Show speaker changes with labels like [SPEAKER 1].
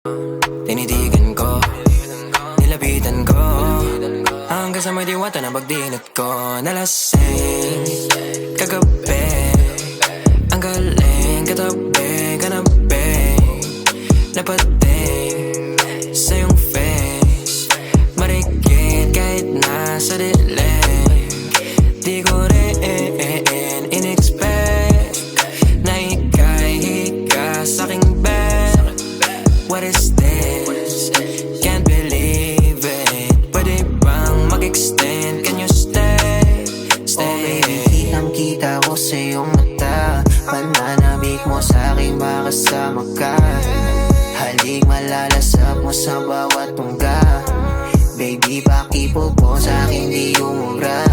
[SPEAKER 1] Tinitigan ko, nilapitan ko, hanggang sa may diwata na pagdinat ko. Nalasing kagabi, ang galing katabi, kanabi, napating sa iyong face, marikit kahit nasa dilim. Di ko rin in-expect na ika'y hika sa'king bed. What is this? Can't believe it. Pwede bang mag-extend? Can you stay? Stay.
[SPEAKER 2] Oh baby, kitang-kita ko sa iyong mata. Pananamig mo sa'king makasama ka. Halik malalasap mo sa bawat tungga. Baby, pakipo po sa'king di umubra.